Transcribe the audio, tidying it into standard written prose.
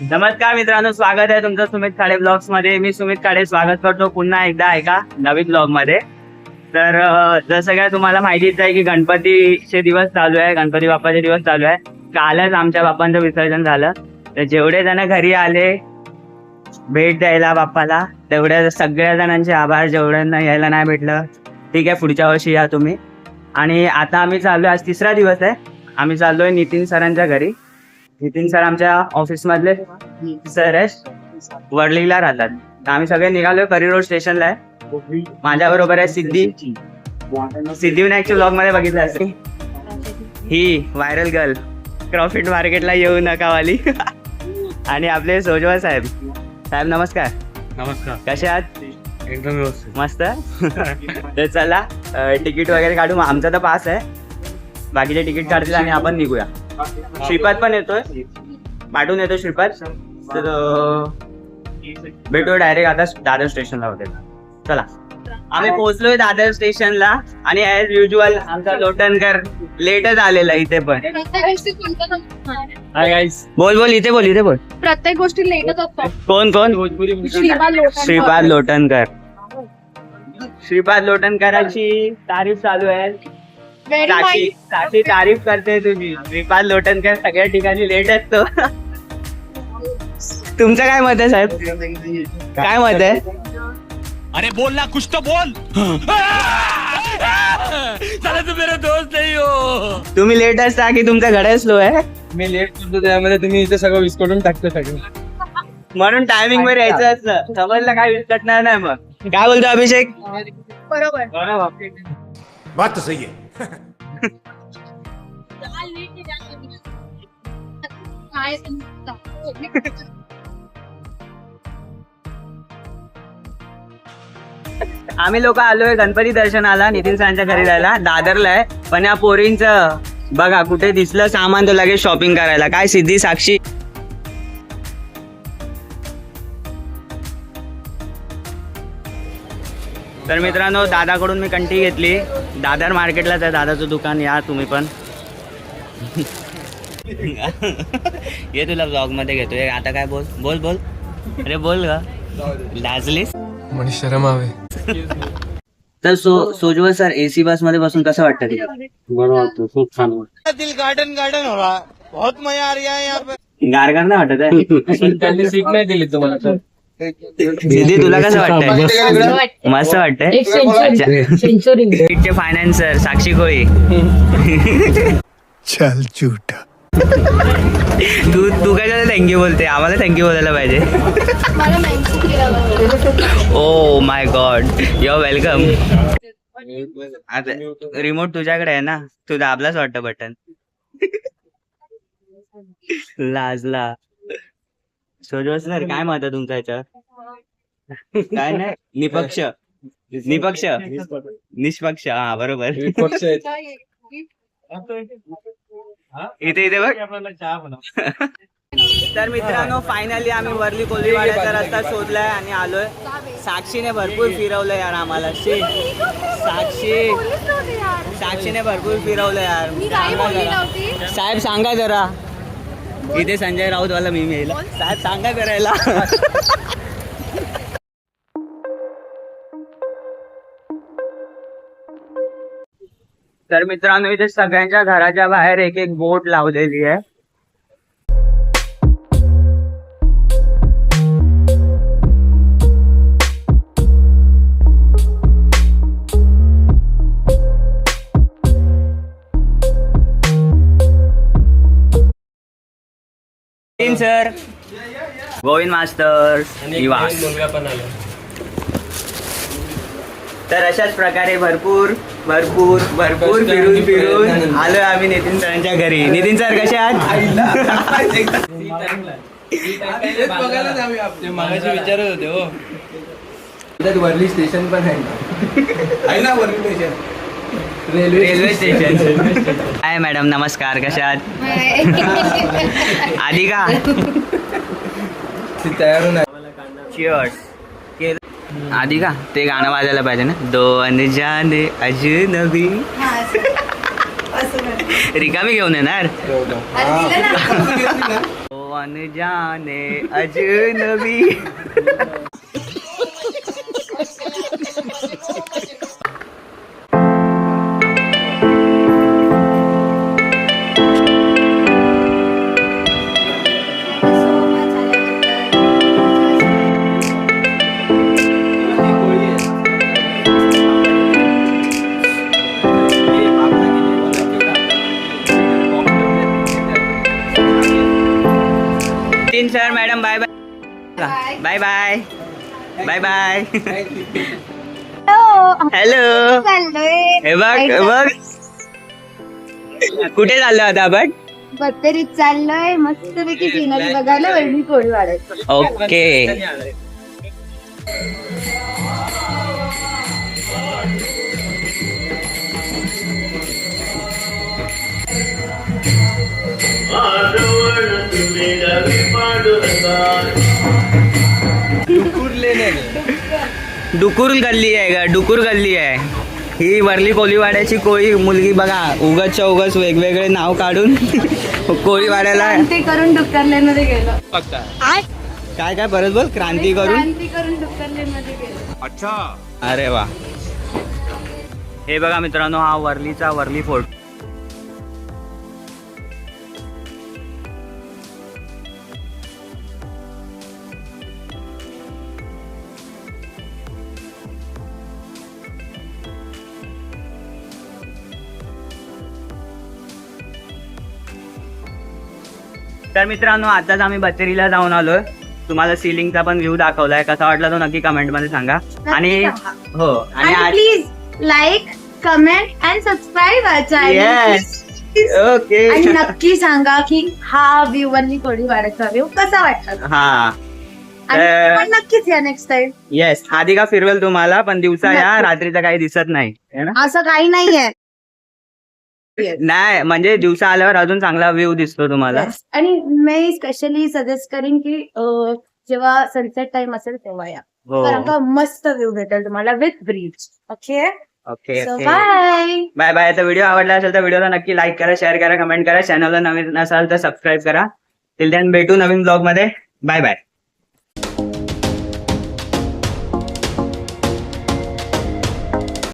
नमस्कार मित्रांनो, स्वागत आहे तुमचं सुमित खाडे ब्लॉग्स मध्ये. मी सुमित खाडे स्वागत करतो पुन्हा एकदा एका नवीन ब्लॉग मध्ये. तर जसं काय तुम्हाला माहितीच आहे की गणपतीचे दिवस चालू आहे, गणपती बाप्पाचे दिवस चालू आहे. कालच आमच्या बाप्पांचं विसर्जन झालं. तर जेवढे जण घरी आले भेट द्यायला बाप्पाला, तेवढ्या सगळ्या जणांचे आभार. जेवढ्यांना यायला नाही भेटलं ठीक आहे, पुढच्या वर्षी या तुम्ही. आणि आता आम्ही चाललोय, आज तिसरा दिवस आहे, आम्ही चाललोय नितीन सरांच्या घरी. नितीन सर आमच्या ऑफिस मधले सर आहेत, वडलीला राहतात. तर आम्ही सगळे निघालोय, करी रोड स्टेशनला आहे. माझ्या बरोबर आहे सिद्धिविनायकच्या ब्लॉग मध्ये बघितलं असेल, ही व्हायरल गर्ल, प्रॉफिट मार्केटला येऊ नका वाली. आणि आपले सोजवा साहेब. साहेब नमस्कार. नमस्कार. कसे आहात? एकदम व्यवस्थित. मस्त. तर चला तिकीट वगैरे काढू. आमचा तर पास आहे, बाकीचे तिकीट काढतील आणि आपण निघूया. श्रीपाद पण येतोय, पाठवून येतो श्रीपाद. तर भेटू डायरेक्ट आता दादर स्टेशनला होते. चला आम्ही पोहोचलोय दादर स्टेशनला. आणि ऍज युजल आमचा लोटनकर लेटच आलेला इथे पण. Hi guys. बोल इथे बोल. प्रत्येक गोष्टी लेटच असतात. कोण श्रीपाद लोटनकर. श्रीपाद लोटनकरांची तारीफ चालू आहे. Very साक्षी nice. साक्षी तारीफ करते तुझी. श्रीपाद लोटनकर सगळ्या ठिकाणी लेट असतो. तुमचं काय मत आहे साहेब? काय मत आहे? अरे बोल ना, कुछ तो बोल. साला तू मेरा दोस्त नहीं हो. तुम्ही लेट असता की तुमचा घड्याळ स्लो आहे? मी लेट करतो, त्यामध्ये तुम्ही इथे सगळं विस्कटून टाकतो सगळं. म्हणून टायमिंग वर यायचं असतं. समजलं, काय विस्कटणार नाही. मग काय बोलतो अभिषेक? बरोबर. बात तो सही है. आम्ही लोक आलोय गणपती दर्शनाला, नितीन सरांच्या घरी जायला. दादरला आहे, पण या पोरींचं बघा कुठे दिसलं सामान तर लगेच शॉपिंग करायला. काय सिद्धी, साक्षी? तर मित्रांनो, दादाकडून मी कंठी घेतली. दादर मार्केटलाच आहे दादाचं दुकान, या तुम्ही पण. ये तुला ब्लॉग मध्ये घेतोय आता. काय बोल. अरे बोल ग, लाजलीस? मला शरम आवे. तर सोजवळ सर, एसी बस मध्ये बसून कसं वाटतं ते? बरं वाटतं, खूप छान वाटतं. दिल गार्डन हो रहा, बहुत मजा आ रहा है यहाँ पे. गारगार नाही वाटत आहे? त्यांनी सीट नाही दिली तुम्हाला तर. दीदी तुला कसं वाटतंय? मस्त वाटतंय. चे फायनान्सर साक्षी कोळी. चल झूठा. तू काय थँक्यू बोलते? आम्हाला थँक्यू बोलायला पाहिजे. मला मॅन्सी फिरायला. Oh my god, you are welcome. आता रिमोट तुझ्याकडे आहे ना, तू दाबलाच वाटतं बटन. लाजला. सोजवळ सर, काय मत आहे तुमचं याच्यावर? काय नाही, निष्पक्ष. हा बरोबर. इथे बघ. तर मित्रांनो, फायनली आम्ही वरली कोल्हीवाड्याचा रस्ता शोधलाय आणि आलोय. साक्षीने भरपूर फिरवलं यार आम्हाला. साक्षीने भरपूर फिरवलं यार. साहेब सांगा जरा. इथे संजय राऊत वाला मी येईल. साहेब सांगा करायला. तर मित्रांनो, इथे सगळ्यांच्या घराच्या बाहेर एक एक बोट लावलेली आहे. सर, गोविंद मास्टर्स निवास. मुलगा पण आला. तर अशाच प्रकारे भरपूर फिरून आलोय आम्ही नितीन सरांच्या घरी. नितीन सर कसे आहात? मागाशी विचारत होते हो. वरली स्टेशन पण आहे ना. Worli station railway station. हाय मॅडम, नमस्कार. कशा आहात? आधी का तयार नाही. चिअर्स. आधी का ते गाणं वाजायला पाहिजे ना. दोन जाने अजनबी. रिकामी घेऊन येणार. कौन जाने अजनबी. तीन sir madam bye bye bye bye bye bye. Hello हे बघ हे बघ कुठे चाललो आता आपण. बत्तरीत चाललोय मस्तपैकी सिनरी बघायला वेळी कोळी वाढायचं. ओके डुकूर गल्ली आहे का डुकूर गल्ली आहे ही. वरली कोळीवाड्याची कोळी मुलगी बघा उगाचच्या उगाच वेगवेगळे नाव काढून कोळीवाड्याला क्रांती करून डुक्करलेनमध्ये गेलो. काय काय परत बोल. क्रांती करून क्रांती करून डुक्करलेनमध्ये गेलो. अरे वा. हे बघा मित्रांनो हा वरलीचा वरली फोर्ट. तर मित्रांनो आताच आम्ही बत्तेरीला जाऊन आलोय. तुम्हाला सिलिंगचा पण व्ह्यू दाखवलाय. कसा वाटला तो नक्की कमेंट मध्ये सांगा. आणि हो आणि आज please like comment and subscribe okay आणि नक्की सांगा की हा व्ह्यू वरली कोळी वाड्याचा व्ह्यू कसा वाटला. हा आणि पण नक्कीच या नेक्स्ट टाइम. येस आधी का फिरवेल तुम्हाला पण दिवसा या रात्रीचं काही दिसत नाही है ना. असं काही नाहीये. नाही म्हणजे दिवसा आल्यावर अजून चांगला व्ह्यू दिसतो तुम्हाला. Yes. आणि मी स्पेशली सजेस्ट करीन की जेव्हा सनसेट टाइम असेल तेव्हा या. हो कारण का मस्त व्ह्यू भेटेल तुम्हाला with breeze. Okay okay so okay bye. Bye bye. तर व्हिडिओ आवडला असेल तर व्हिडिओला नक्की लाईक करा शेअर करा कमेंट करा. चॅनलला नवीन नसाल तर सबस्क्राईब करा. टिल देन भेटू नवीन ब्लॉग मध्ये. Bye bye.